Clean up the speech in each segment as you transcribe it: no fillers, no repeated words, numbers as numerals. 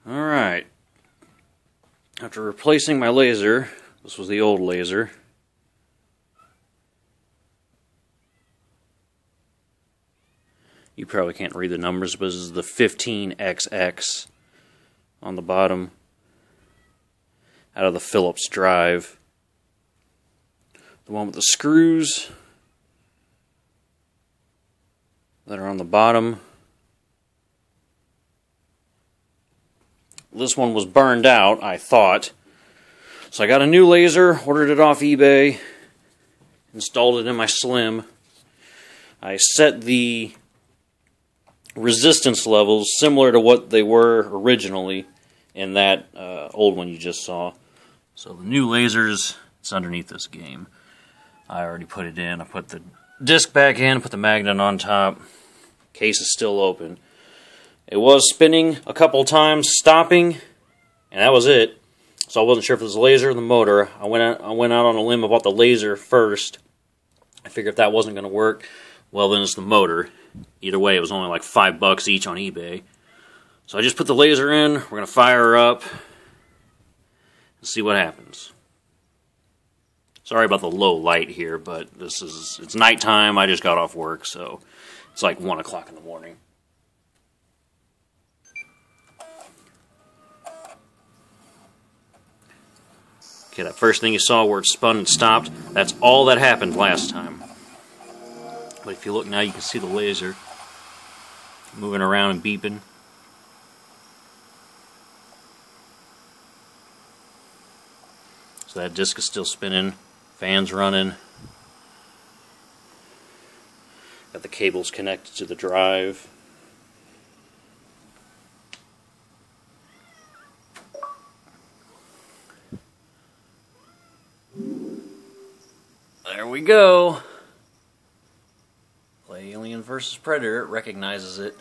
Alright, after replacing my laser, this was the old laser. You probably can't read the numbers, but this is the 15XX on the bottom out of the Phillips drive. The one with the screws that are on the bottom. This one was burned out, I thought. So I got a new laser, ordered it off eBay, installed it in my Slim. I set the resistance levels similar to what they were originally in that old one you just saw. So the new lasers, it's underneath this game. I already put it in. I put the disc back in, put the magnet on top. Case is still open. It was spinning a couple times, stopping, and that was it. So I wasn't sure if it was the laser or the motor. I went out on a limb about the laser first. I figured if that wasn't going to work, well then it's the motor. Either way, it was only like $5 each on eBay. So I just put the laser in. We're going to fire her up and see what happens. Sorry about the low light here, but it's nighttime. I just got off work, so it's like 1 o'clock in the morning. Okay, that first thing you saw where it spun and stopped, that's all that happened last time. But if you look now, you can see the laser moving around and beeping. So that disc is still spinning, fans running. Got the cables connected to the drive. There we go. Play Alien vs. Predator. It recognizes it.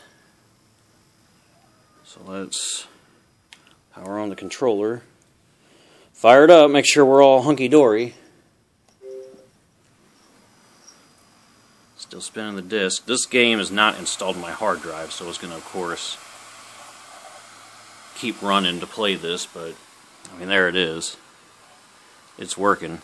So let's power on the controller. Fire it up, make sure we're all hunky-dory. Still spinning the disc. This game is not installed on my hard drive, so it's going to, of course, keep running to play this, but, I mean, there it is. It's working.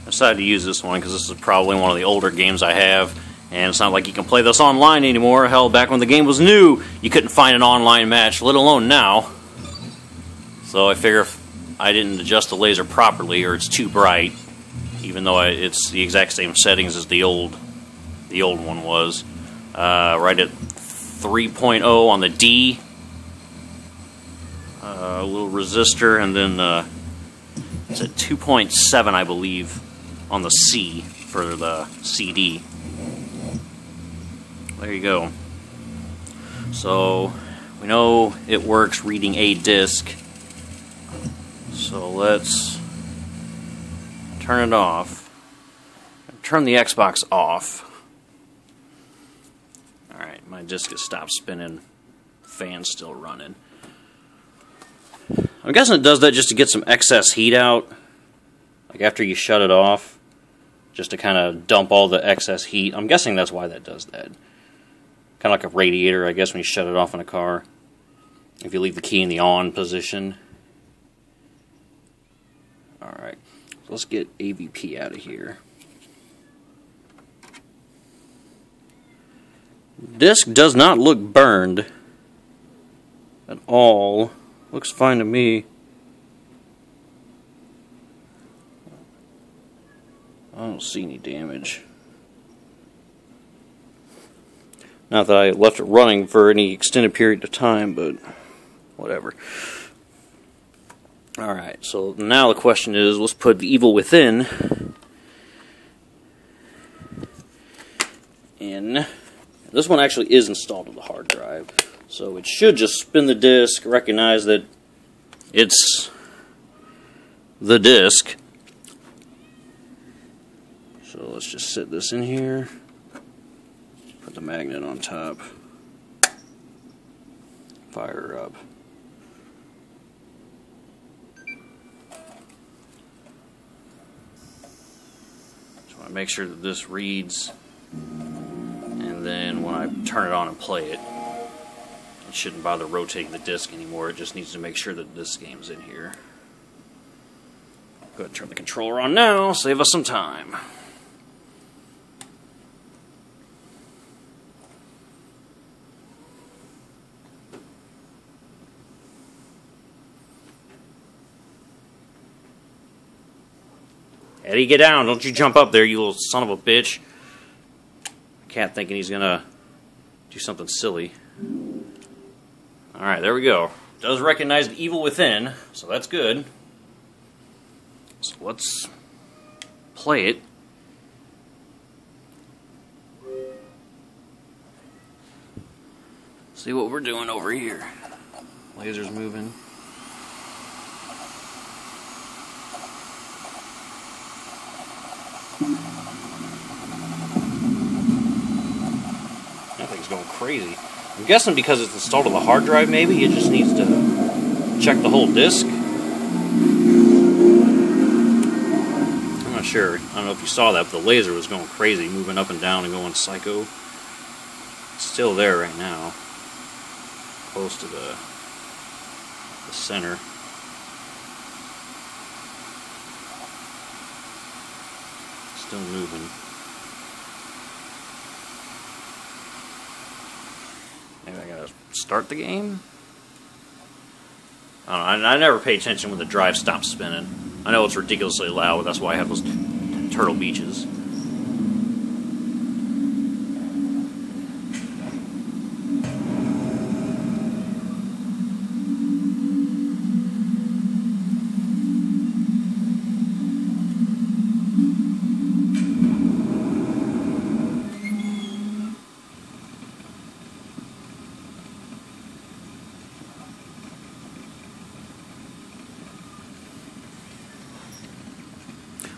I decided to use this one because this is probably one of the older games I have, and it's not like you can play this online anymore. Hell, back when the game was new, you couldn't find an online match, let alone now. So I figure if I didn't adjust the laser properly, or it's too bright, even though it's the exact same settings as the old one was. Right at 3.0 on the D, a little resistor, and then it's at 2.7, I believe, on the C for the CD. There you go. So we know it works reading a disc. So let's turn it off. Turn the Xbox off. Alright, my disc has stopped spinning. Fan's still running. I'm guessing it does that just to get some excess heat out. Like after you shut it off. Just to kind of dump all the excess heat. I'm guessing that's why that does that. Kind of like a radiator, I guess, when you shut it off in a car. If you leave the key in the on position. Alright, so let's get AVP out of here. Disc does not look burned at all. Looks fine to me. I don't see any damage. Not that I left it running for any extended period of time, but whatever. Alright, so now the question is, let's put The Evil Within in. This one actually is installed on the hard drive, so it should just spin the disc, recognize that it's the disc. So let's just sit this in here, put the magnet on top, fire her up. Just want to make sure that this reads, and then when I turn it on and play it, it shouldn't bother rotating the disc anymore. It just needs to make sure that this game's in here. Go ahead and turn the controller on now, save us some time. Eddie, get down. Don't you jump up there, you little son of a bitch. Cat thinking he's gonna do something silly. Alright, there we go. Does recognize the evil within, so that's good. So let's play it. See what we're doing over here. Laser's moving. That thing's going crazy. I'm guessing because it's installed on the hard drive, maybe it just needs to check the whole disk. I'm not sure. I don't know if you saw that, but the laser was going crazy, moving up and down and going psycho. It's still there right now, close to the center. Still moving. Maybe I gotta start the game? I don't know, I never pay attention when the drive stops spinning. I know it's ridiculously loud, but that's why I have those Turtle Beaches.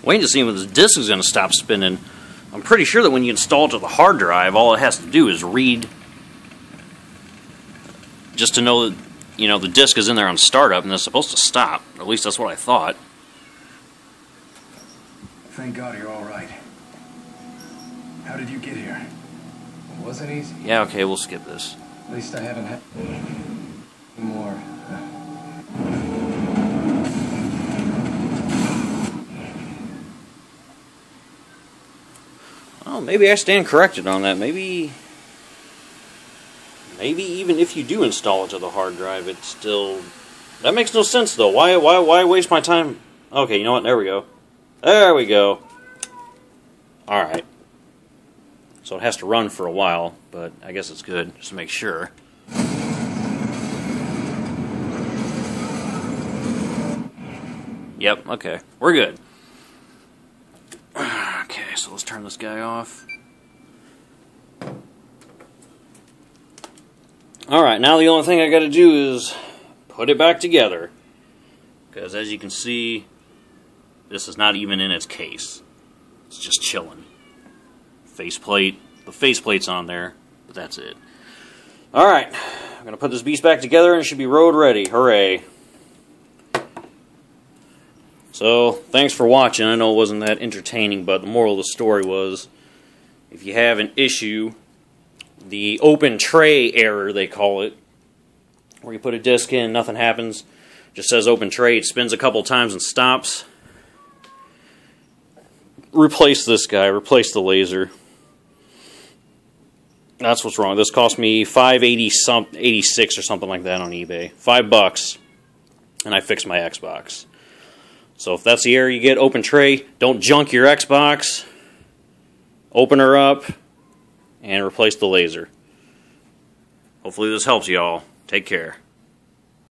Waiting to see when the disk is going to stop spinning. I'm pretty sure that when you install it to the hard drive, all it has to do is read, just to know that, you know, the disk is in there on startup and it's supposed to stop. Or at least that's what I thought. Thank God you're all right. How did you get here? It wasn't easy. Yeah, okay, we'll skip this. At least I haven't had more. Oh, maybe I stand corrected on that. Maybe even if you do install it to the hard drive, it's still... That makes no sense, though. Why waste my time? Okay, you know what? There we go. There we go. Alright. So it has to run for a while, but I guess it's good, just to make sure. Yep, okay. We're good. Okay, so let's turn this guy off. Alright, now the only thing I gotta do is put it back together. Because as you can see, this is not even in its case. It's just chilling. Faceplate. The faceplate's on there, but that's it. Alright, I'm gonna put this beast back together and it should be road ready. Hooray. So, thanks for watching. I know it wasn't that entertaining, but the moral of the story was, if you have an issue, the open tray error, they call it, where you put a disc in, nothing happens, just says open tray, it spins a couple times and stops. Replace this guy, replace the laser. That's what's wrong. This cost me $5.86 or something like that on eBay. $5, and I fixed my Xbox. So if that's the error you get, open tray, don't junk your Xbox. Open her up and replace the laser. Hopefully this helps y'all. Take care.